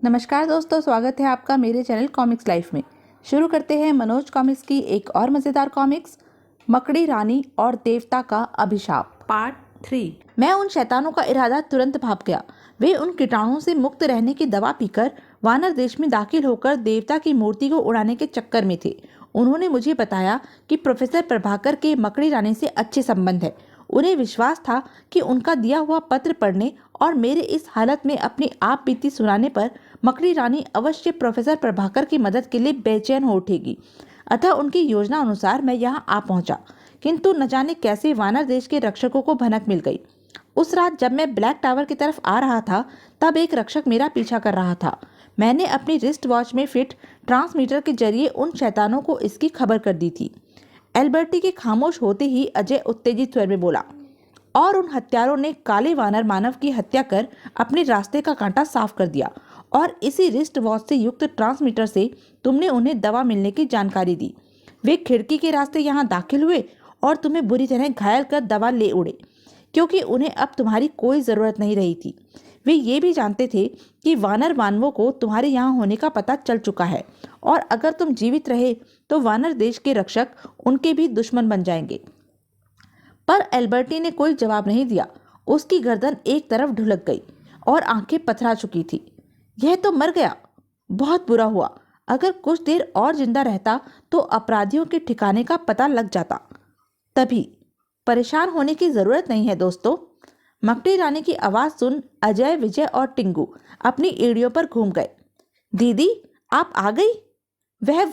नमस्कार दोस्तों, स्वागत है आपका मेरे चैनल कॉमिक्स लाइफ में। शुरू करते हैं मनोज कॉमिक्स की एक और मज़ेदार कॉमिक्स, मकड़ी रानी और देवता का अभिशाप पार्ट 3। मैं उन शैतानों का इरादा तुरंत भाप गया। वे उन कीटाणुओं से मुक्त रहने की दवा पीकर वानर देश में दाखिल होकर देवता की मूर्ति को उड़ाने के चक्कर में थे। उन्होंने मुझे बताया कि प्रोफेसर प्रभाकर के मकड़ी रानी से अच्छे संबंध है। उन्हें विश्वास था कि उनका दिया हुआ पत्र पढ़ने और मेरे इस हालत में अपनी आप बीती सुनाने पर मकड़ी रानी अवश्य प्रोफेसर प्रभाकर की मदद के लिए बेचैन हो उठेगी। अतः उनकी योजना अनुसार मैं यहाँ आ पहुंचा, किंतु न जाने कैसे वानर देश के रक्षकों को भनक मिल गई। उस रात जब मैं ब्लैक टावर की तरफ आ रहा था, तब एक रक्षक मेरा पीछा कर रहा था। मैंने अपनी रिस्ट वॉच में फिट ट्रांसमीटर के जरिए उन शैतानों को इसकी खबर कर दी थी। एल्बर्टी के खामोश होते ही अजय उत्तेजित स्वर में बोला, और उन हत्यारों ने काले वानर मानव की हत्या कर अपने रास्ते का कांटा साफ कर दिया, और इसी रिस्ट वॉच से युक्त ट्रांसमीटर से तुमने उन्हें दवा मिलने की जानकारी दी। वे खिड़की के रास्ते यहाँ दाखिल हुए और तुम्हें बुरी तरह घायल कर दवा ले उड़े, क्योंकि उन्हें अब तुम्हारी कोई ज़रूरत नहीं रही थी। वे ये भी जानते थे कि वानर मानवों को तुम्हारे यहाँ होने का पता चल चुका है, और अगर तुम जीवित रहे तो वानर देश के रक्षक उनके भी दुश्मन बन जाएंगे। पर एल्बर्टी ने कोई जवाब नहीं दिया। उसकी गर्दन एक तरफ ढुलक गई और आंखें पथरा चुकी थी। यह तो मर गया। बहुत बुरा हुआ। अगर कुछ देर और जिंदा रहता तो अपराधियों के ठिकाने का पता लग जाता। तभी परेशान होने की जरूरत नहीं है दोस्तों। मकड़ी रानी की आवाज सुन अजय, विजय और टिंगू अपनी एड़ियों पर घूम गए। दीदी, आप आ गई? वह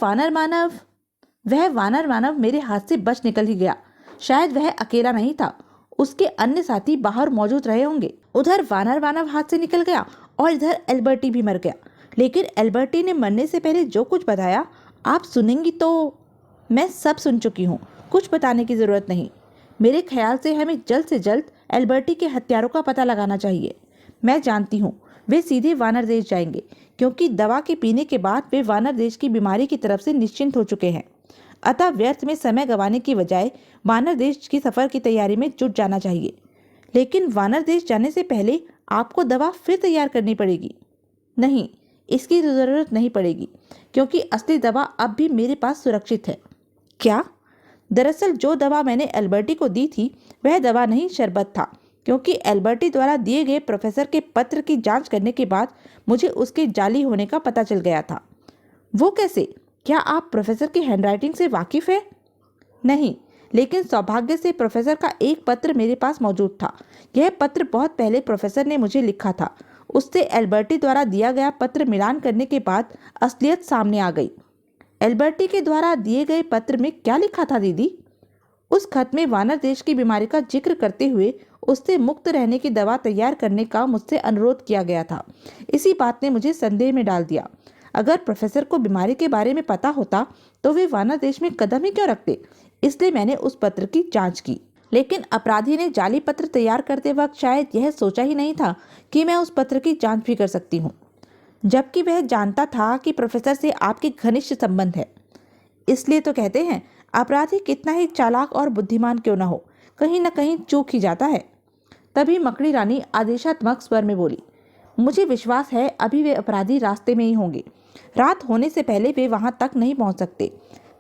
वानर मानव मेरे हाथ से बच निकल ही गया। शायद वह अकेला नहीं था, उसके अन्य साथी बाहर मौजूद रहे होंगे। उधर वानर मानव हाथ से निकल गया और इधर एल्बर्टी भी मर गया। लेकिन एल्बर्टी ने मरने से पहले जो कुछ बताया, आप सुनेंगी तो? मैं सब सुन चुकी हूँ, कुछ बताने की जरूरत नहीं। मेरे ख्याल से हमें जल्द से जल्द एल्बर्टी के हत्यारों का पता लगाना चाहिए। मैं जानती हूँ वे सीधे वानर देश जाएंगे, क्योंकि दवा के पीने के बाद वे वानर देश की बीमारी की तरफ से निश्चिंत हो चुके हैं। अतः व्यर्थ में समय गंवाने की बजाय वानर देश की सफर की तैयारी में जुट जाना चाहिए। लेकिन वानर देश जाने से पहले आपको दवा फिर तैयार करनी पड़ेगी। नहीं, इसकी जरूरत नहीं पड़ेगी, क्योंकि असली दवा अब भी मेरे पास सुरक्षित है। क्या? दरअसल जो दवा मैंने एल्बर्टी को दी थी वह दवा नहीं, शरबत था, क्योंकि एल्बर्टी द्वारा दिए गए प्रोफेसर के पत्र की जांच करने के बाद मुझे उसके जाली होने का पता चल गया था। वो कैसे? क्या आप प्रोफेसर की हैंडराइटिंग से वाकिफ है? नहीं, लेकिन सौभाग्य से प्रोफेसर का एक पत्र मेरे पास मौजूद था। यह पत्र बहुत पहले प्रोफेसर ने मुझे लिखा था। उससे एल्बर्टी द्वारा दिया गया पत्र मिलान करने के बाद असलियत सामने आ गई। एल्बर्टी के द्वारा दिए गए पत्र में क्या लिखा था दीदी? उस खत में वानर देश की बीमारी का जिक्र करते हुए उससे मुक्त रहने की दवा तैयार करने का मुझसे अनुरोध किया गया था। इसी बात ने मुझे संदेह में डाल दिया। अगर प्रोफेसर को बीमारी के बारे में पता होता तो वे वानर देश में कदम ही क्यों रखते? इसलिए मैंने उस पत्र की जांच की। लेकिन अपराधी ने जाली पत्र तैयार करते वक्त शायद यह सोचा ही नहीं था कि मैं उस पत्र की जांच भी कर सकती हूँ, जबकि वह जानता था कि प्रोफेसर से आपके घनिष्ठ संबंध है। इसलिए तो कहते हैं, अपराधी कितना ही चालाक और बुद्धिमान क्यों न हो, कहीं न कहीं चूक ही जाता है। तभी मकड़ी रानी आदेशात्मक स्वर में बोली, मुझे विश्वास है अभी वे अपराधी रास्ते में ही होंगे। रात होने से पहले वे वहां तक नहीं पहुंच सकते।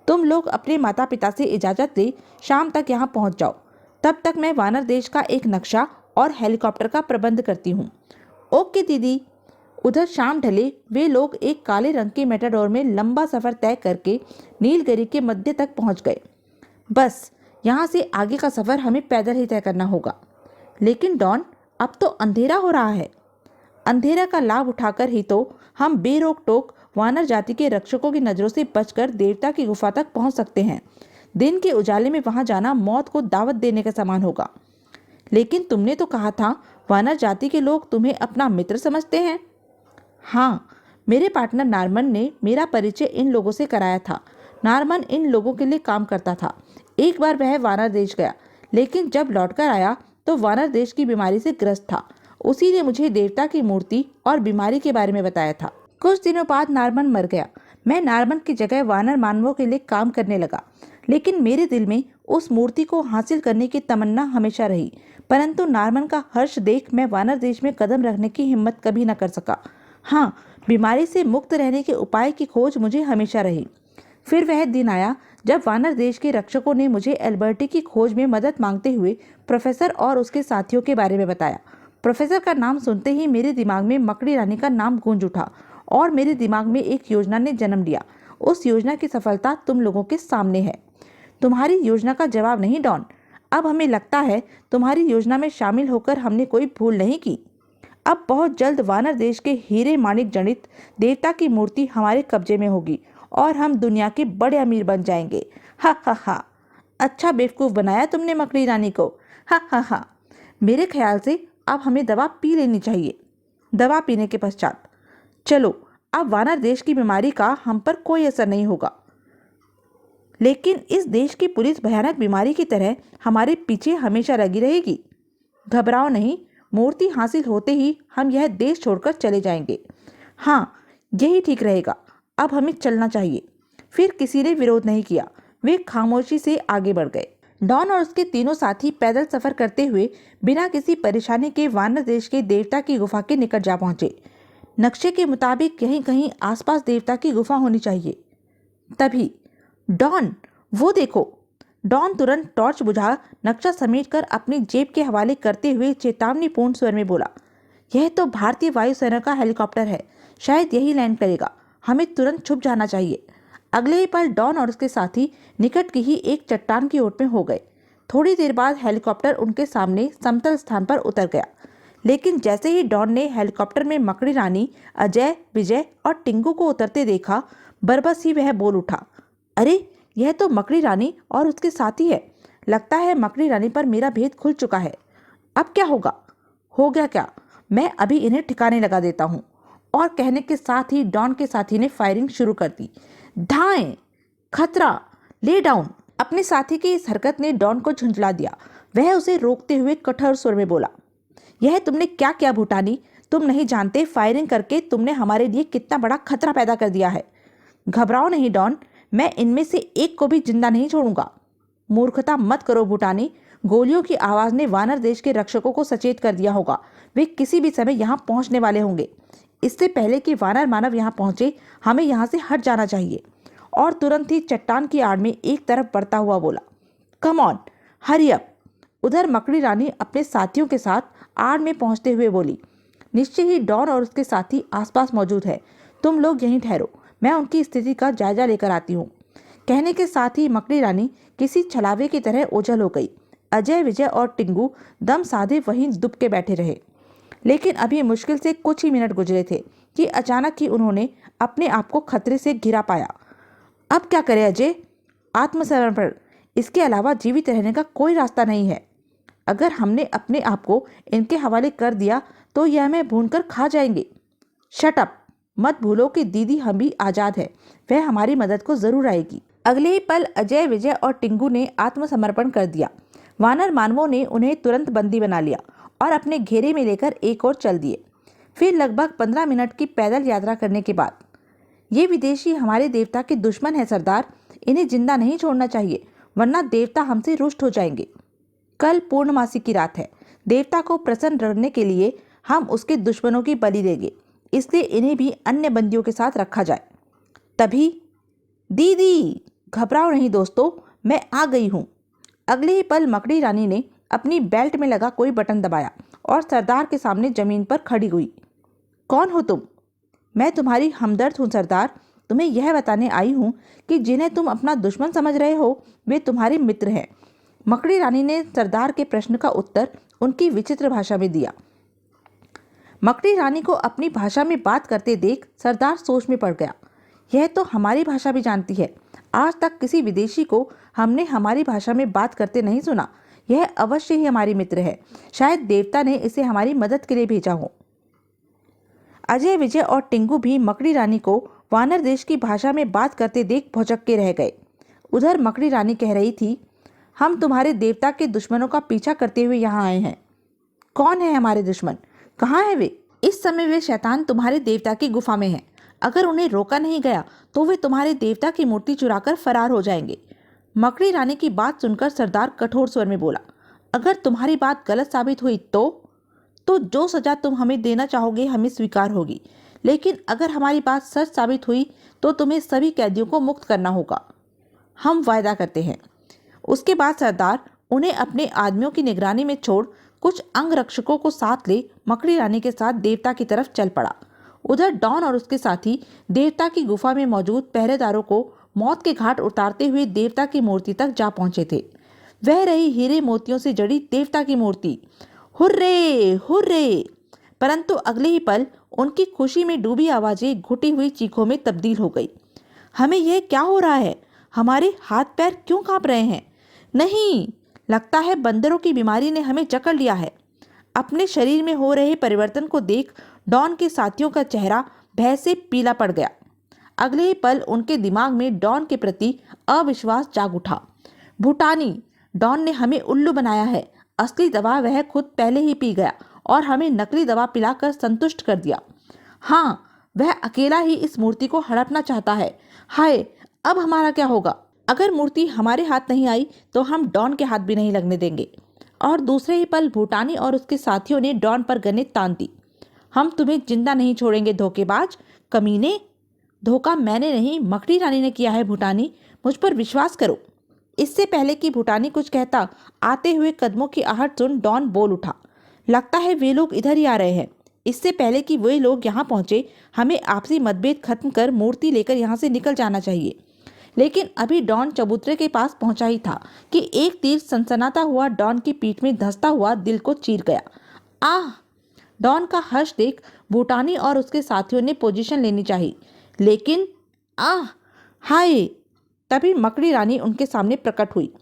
तुम लोग अपने माता पिता से इजाजत ले शाम तक यहाँ पहुंच जाओ। तब तक मैं वानर देश का एक नक्शा और हेलीकॉप्टर का प्रबंध करती हूँ। ओके दीदी। उधर शाम ढले वे लोग एक काले रंग के मेटाडोर में लंबा सफर तय करके नीलगिरी के मध्य तक पहुंच गए। बस यहाँ से आगे का सफर हमें पैदल ही तय करना होगा। लेकिन डॉन, अब तो अंधेरा हो रहा है। अंधेरा का लाभ उठाकर ही तो हम बेरोक टोक वानर जाति के रक्षकों की नजरों से बचकर देवता की गुफा तक पहुंच सकते हैं। दिन के उजाले में वहां जाना मौत को दावत देने के समान होगा। लेकिन तुमने तो कहा था वानर जाति के लोग तुम्हें अपना मित्र समझते हैं। हाँ, मेरे पार्टनर नारमन ने मेरा परिचय इन लोगों से कराया था। नारमन इन लोगों के लिए काम करता था। एक बार वह वानर देश गया, लेकिन जब लौटकर आया तो वानर देश की बीमारी से ग्रस्त था। उसी ने मुझे देवता की मूर्ति और बीमारी के बारे में बताया था। कुछ दिनों बाद नारमन मर गया। मैं नारमन की जगह वानर मानवों के लिए काम करने लगा। लेकिन मेरे दिल में उस मूर्ति को हासिल करने की तमन्ना हमेशा रही। परंतु नारमन का हर्ष देख मैं वानर देश में कदम रखने की हिम्मत कभी न कर सका। हाँ, बीमारी से मुक्त रहने के उपाय की खोज मुझे हमेशा रही। फिर वह दिन आया जब वानर देश के रक्षकों ने मुझे एल्बर्टी की खोज में मदद मांगते हुए प्रोफेसर और उसके साथियों के बारे में बताया। प्रोफेसर का नाम सुनते ही मेरे दिमाग में मकड़ी रानी का नाम गूंज उठा और मेरे दिमाग में एक योजना ने जन्म लिया। उस योजना की सफलता तुम लोगों के सामने है। तुम्हारी योजना का जवाब नहीं डॉन। अब हमें लगता है तुम्हारी योजना में शामिल होकर हमने कोई भूल नहीं की। अब बहुत जल्द वानर देश के हीरे माणिक जनित देवता की मूर्ति हमारे कब्जे में होगी और हम दुनिया के बड़े अमीर बन जाएंगे। हा हा हा। अच्छा बेवकूफ़ बनाया तुमने मकड़ी रानी को। हा हा हा। मेरे ख्याल से अब हमें दवा पी लेनी चाहिए। दवा पीने के पश्चात चलो, अब वानर देश की बीमारी का हम पर कोई असर नहीं होगा, लेकिन इस देश की पुलिस भयानक बीमारी की तरह हमारे पीछे हमेशा लगी रहेगी। घबराओ नहीं, मूर्ति हासिल होते ही हम यह देश छोड़कर चले जाएंगे। हाँ, यही ठीक रहेगा। अब हमें चलना चाहिए। फिर किसी ने विरोध नहीं किया। वे खामोशी से आगे बढ़ गए। डॉन और उसके तीनों साथी पैदल सफर करते हुए बिना किसी परेशानी के वानर देश के देवता की गुफा के निकट जा पहुंचे। नक्शे के मुताबिक यहीं कहीं आसपास देवता की गुफा होनी चाहिए। तभी डॉन, वो देखो। डॉन तुरंत टॉर्च बुझा नक्शा समेटकर अपनी जेब के हवाले करते हुए चेतावनीपूर्ण स्वर में बोला, यह तो भारतीय वायुसेना का हेलीकॉप्टर है। शायद यही लैंड करेगा। हमें तुरंत छुप जाना चाहिए। अगले ही पल डॉन और उसके साथी निकट की ही एक चट्टान की ओट में हो गए। थोड़ी देर बाद हेलीकॉप्टर उनके सामने समतल स्थान पर उतर गया, लेकिन जैसे ही डॉन ने हेलीकॉप्टर में मकड़ी रानी, अजय, विजय और टिंगू को उतरते देखा, बरबस ही वह बोल उठा, अरे यह तो मकड़ी रानी और उसके साथी है। लगता है मकड़ी रानी पर मेरा भेद खुल चुका है। अब क्या होगा? हो गया क्या? मैं अभी इन्हें ठिकाने लगा देता हूँ। और कहने के साथ ही डॉन के साथी ने फायरिंग शुरू कर दी। धाएं, खतरा, ले डाउन। अपने साथी की इस हरकत ने डॉन को झुंझला दिया। वह उसे रोकते हुए कठोर स्वर में बोला, यह तुमने क्या किया भूटानी? तुम नहीं जानते फायरिंग करके तुमने हमारे लिए कितना बड़ा खतरा पैदा कर दिया है। घबराओ नहीं डॉन, मैं इनमें से एक को भी जिंदा नहीं छोड़ूंगा। मूर्खता मत करो भूटानी। गोलियों की आवाज ने वानर देश के रक्षकों को सचेत कर दिया होगा। वे किसी भी समय यहाँ पहुंचने वाले होंगे। इससे पहले कि वानर मानव यहाँ पहुंचे, हमें यहाँ से हट जाना चाहिए। और तुरंत ही चट्टान की आड़ में एक तरफ बढ़ता हुआ बोला, कम ऑन, हरी अप। उधर मकड़ी रानी अपने साथियों के साथ आड़ में पहुंचते हुए बोली, निश्चय ही डॉन और उसके साथी आसपास मौजूद है। तुम लोग यहीं ठहरो, मैं उनकी स्थिति का जायजा लेकर आती हूँ। कहने के साथ ही मकड़ी रानी किसी छलावे की तरह ओझल हो गई। अजय, विजय और टिंगू दम साधे वहीं दुबके बैठे रहे। लेकिन अभी मुश्किल से कुछ ही मिनट गुजरे थे कि अचानक ही उन्होंने अपने आप को खतरे से घिरा पाया। अब क्या करें अजय? आत्मसमर्पण, इसके अलावा जीवित रहने का कोई रास्ता नहीं है। अगर हमने अपने आप को इनके हवाले कर दिया तो यह हमें भूनकर खा जाएंगे। शट अप, मत भूलो कि दीदी हम भी आज़ाद है। वह हमारी मदद को जरूर आएगी। अगले ही पल अजय, विजय और टिंगू ने आत्मसमर्पण कर दिया। वानर मानवों ने उन्हें तुरंत बंदी बना लिया और अपने घेरे में लेकर एक और चल दिए। फिर लगभग 15 मिनट की पैदल यात्रा करने के बाद, ये विदेशी हमारे देवता के दुश्मन है सरदार। इन्हें जिंदा नहीं छोड़ना चाहिए, वरना देवता हमसे रुष्ट हो जाएंगे। कल पूर्णमासी की रात है। देवता को प्रसन्न रखने के लिए हम उसके दुश्मनों की बलि देंगे, इसलिए इन्हें भी अन्य बंदियों के साथ रखा जाए। तभी दीदी, घबराओ नहीं दोस्तों, मैं आ गई हूँ। अगले ही पल मकड़ी रानी ने अपनी बेल्ट में लगा कोई बटन दबाया और सरदार के सामने जमीन पर खड़ी हुई। कौन हो तुम? मैं तुम्हारी हमदर्द हूँ सरदार। तुम्हें यह बताने आई हूँ कि जिन्हें तुम अपना दुश्मन समझ रहे हो वे तुम्हारे मित्र हैं। मकड़ी रानी ने सरदार के प्रश्न का उत्तर उनकी विचित्र भाषा में दिया। मकड़ी रानी को अपनी भाषा में बात करते देख सरदार सोच में पड़ गया। यह तो हमारी भाषा भी जानती है। आज तक किसी विदेशी को हमने हमारी भाषा में बात करते नहीं सुना। यह अवश्य ही हमारी मित्र है। शायद देवता ने इसे हमारी मदद के लिए भेजा हो। अजय, विजय और टिंगू भी मकड़ी रानी को वानर देश की भाषा में बात करते देख भौचक के रह गए। उधर मकड़ी रानी कह रही थी, हम तुम्हारे देवता के दुश्मनों का पीछा करते हुए यहाँ आए हैं। कौन है हमारे दुश्मन? कहाँ है वे? इस समय वे शैतान तुम्हारे देवता की गुफा में हैं। अगर उन्हें रोका नहीं गया तो वे तुम्हारे देवता की मूर्ति चुराकर फरार हो जाएंगे। मकड़ी रानी की बात सुनकर सरदार कठोर स्वर में बोला, अगर तुम्हारी बात गलत साबित हुई तो जो सजा तुम हमें देना चाहोगे हमें स्वीकार होगी, लेकिन अगर हमारी बात सच साबित हुई तो तुम्हें सभी कैदियों को मुक्त करना होगा। हम वायदा करते हैं। उसके बाद सरदार उन्हें अपने आदमियों की निगरानी में छोड़ कुछ अंगरक्षकों को साथ ले मकड़ी रानी के साथ देवता की तरफ चल पड़ा। उधर डॉन और उसके साथी देवता की गुफा में मौजूद पहरेदारों को मौत के घाट उतारते हुए देवता की मूर्ति तक जा पहुंचे थे। वह रही हीरे मोतियों से जड़ी देवता की मूर्ति। Hurray hurray! परंतु अगले ही पल उनकी खुशी में डूबी आवाजें घुटी हुई चीखों में तब्दील हो गई। हमें यह क्या हो रहा है? हमारे हाथ पैर क्यों कांप रहे हैं? नहीं, लगता है बंदरों की बीमारी ने हमें जकड़ लिया है। अपने शरीर में हो रहे परिवर्तन को देख डॉन के साथियों का चेहरा भय से पीला पड़ गया। अगले ही पल उनके दिमाग में डॉन के प्रति अविश्वास जाग उठा। भूटानी, डॉन ने हमें उल्लू बनाया है। असली दवा वह खुद पहले ही पी गया और हमें नकली दवा पिलाकर संतुष्ट कर दिया। हाँ, वह अकेला ही इस मूर्ति को हड़पना चाहता है। हाय, अब हमारा क्या होगा? अगर मूर्ति हमारे हाथ नहीं आई तो हम डॉन के हाथ भी नहीं लगने देंगे। और दूसरे ही पल भूटानी और उसके साथियों ने डॉन पर गने तान दी। हम तुम्हें जिंदा नहीं छोड़ेंगे धोखेबाज, कमीने। धोखा मैंने नहीं, मकड़ी रानी ने किया है भूटानी, मुझ पर विश्वास करो। इससे पहले कि भूटानी कुछ कहता, आते हुए कदमों की आहट सुन डॉन बोल उठा। लगता है वे लोग इधर ही आ रहे हैं। इससे पहले कि वे लोग यहाँ पहुँचे, हमें आपसी मतभेद खत्म कर मूर्ति लेकर यहाँ से निकल जाना चाहिए। लेकिन अभी डॉन चबूतरे के पास पहुंचा ही था कि एक तीर सनसनाता हुआ डॉन की पीठ में धंसता हुआ दिल को चीर गया। आह! डॉन का हर्ष देख भूटानी और उसके साथियों ने पोजीशन लेनी चाहिए, लेकिन आह! हाय! तभी मकड़ी रानी उनके सामने प्रकट हुई।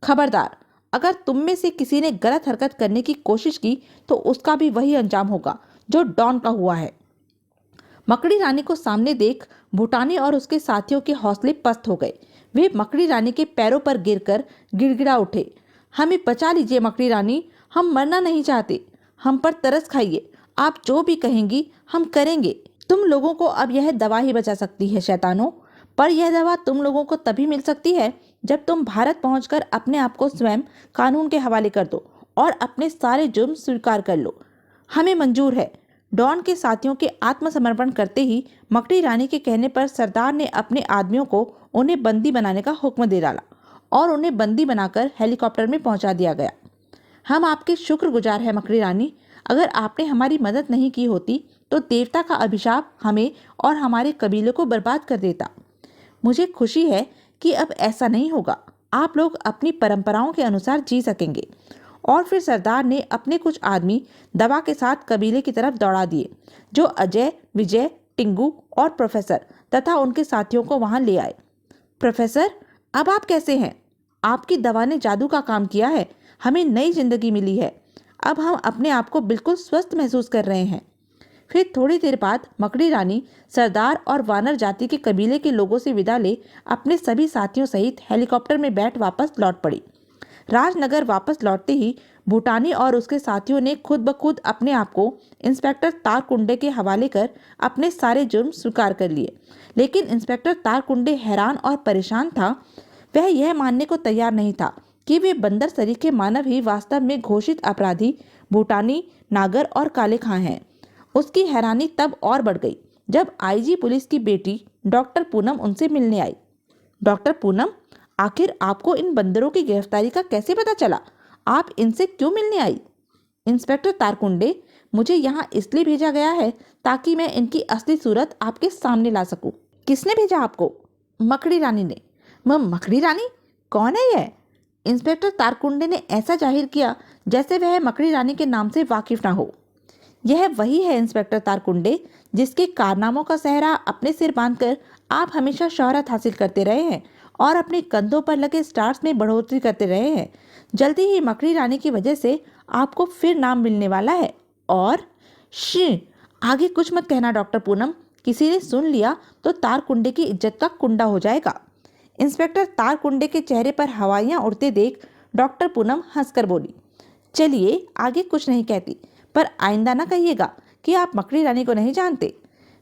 खबरदार, अगर तुम में से किसी ने गलत हरकत करने की कोशिश की तो उसका भी वही अंजाम होगा जो डॉन का हुआ है। मकड़ी रानी को सामने देख भूटानी और उसके साथियों के हौसले पस्त हो गए। वे मकड़ी रानी के पैरों पर गिरकर गिड़गिड़ा उठे। हमें बचा लीजिए मकड़ी रानी, हम मरना नहीं चाहते। हम पर तरस खाइए। आप जो भी कहेंगी हम करेंगे। तुम लोगों को अब यह दवा ही बचा सकती है शैतानों। पर यह दवा तुम लोगों को तभी मिल सकती है जब तुम भारत पहुंचकर अपने आप को स्वयं कानून के हवाले कर दो और अपने सारे जुर्म स्वीकार कर लो। हमें मंजूर है। डॉन के साथियों के आत्मसमर्पण करते ही मकड़ी रानी के कहने पर सरदार ने अपने आदमियों को उन्हें बंदी बनाने का हुक्म दे डाला और उन्हें बंदी बनाकर हेलीकॉप्टर में पहुंचा दिया गया। हम आपके शुक्रगुजार हैं मकड़ी रानी। अगर आपने हमारी मदद नहीं की होती तो देवता का अभिशाप हमें और हमारे कबीले को बर्बाद कर देता। मुझे खुशी है कि अब ऐसा नहीं होगा। आप लोग अपनी परंपराओं के अनुसार जी सकेंगे। और फिर सरदार ने अपने कुछ आदमी दवा के साथ कबीले की तरफ दौड़ा दिए, जो अजय, विजय, टिंगू और प्रोफेसर तथा उनके साथियों को वहां ले आए। प्रोफेसर, अब आप कैसे हैं? आपकी दवा ने जादू का काम किया है। हमें नई जिंदगी मिली है। अब हम अपने आप को बिल्कुल स्वस्थ महसूस कर रहे हैं। फिर थोड़ी देर बाद मकड़ी रानी सरदार और वानर जाति के कबीले के लोगों से विदा ले अपने सभी साथियों सहित हेलीकॉप्टर में बैठ वापस लौट पड़ी। राजनगर वापस लौटते ही भूटानी और उसके साथियों ने खुद ब खुद अपने आप को इंस्पेक्टर तारकुंडे के हवाले कर अपने सारे जुर्म स्वीकार कर लिए। लेकिन इंस्पेक्टर तारकुंडे हैरान और परेशान था। वह यह मानने को तैयार नहीं था कि वे बंदर सरीखे मानव ही वास्तव में घोषित अपराधी भूटानी, नागर और काले खां हैं। उसकी हैरानी तब और बढ़ गई जब आईजी पुलिस की बेटी डॉक्टर पूनम उनसे मिलने आई। डॉक्टर पूनम, आखिर आपको इन बंदरों की गिरफ्तारी का कैसे पता चला? आप इनसे क्यों मिलने आई? इंस्पेक्टर तारकुंडे, मुझे यहाँ इसलिए भेजा गया है ताकि मैं इनकी असली सूरत आपके सामने ला सकूं। किसने भेजा आपको? मकड़ी रानी ने। मकड़ी रानी? कौन है यह? इंस्पेक्टर तारकुंडे ने ऐसा जाहिर किया जैसे वह मकड़ी रानी के नाम से वाकिफ ना हो। यह वही है इंस्पेक्टर तारकुंडे जिसके कारनामों का सहरा अपने सिर बांधकर आप हमेशा शोहरत हासिल करते रहे हैं और अपने कंधों पर लगे स्टार्स में बढ़ोतरी करते रहे हैं। जल्दी ही मकड़ी रानी की वजह से आपको फिर नाम मिलने वाला है। और आगे कुछ मत कहना डॉक्टर पूनम। किसी ने सुन लिया तो तारकुंडे की इज्जत का कुंडा हो जाएगा। इंस्पेक्टर तारकुंडे के चेहरे पर हवाइयाँ उड़ते देख डॉक्टर पूनम हंसकर बोली, चलिए आगे कुछ नहीं कहती, पर आइंदा ना कहिएगा कि आप मकड़ी रानी को नहीं जानते।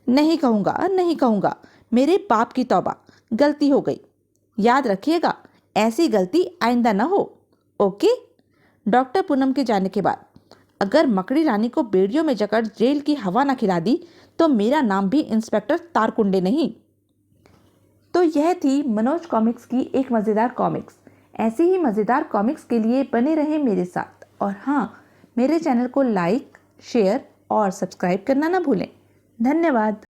नहीं कहूँगा, नहीं कहूँगा। मेरे बाप की तौबा, गलती हो गई। याद रखिएगा, ऐसी गलती आइंदा न हो। ओके? डॉक्टर पूनम के जाने के बाद अगर मकड़ी रानी को बेड़ियों में जकड़ जेल की हवा न खिला दी तो मेरा नाम भी इंस्पेक्टर तारकुंडे नहीं। तो यह थी मनोज कॉमिक्स की एक मज़ेदार कॉमिक्स। ऐसी ही मज़ेदार कॉमिक्स के लिए बने रहें मेरे साथ, और हाँ, मेरे चैनल को लाइक, शेयर और सब्सक्राइब करना ना भूलें। धन्यवाद।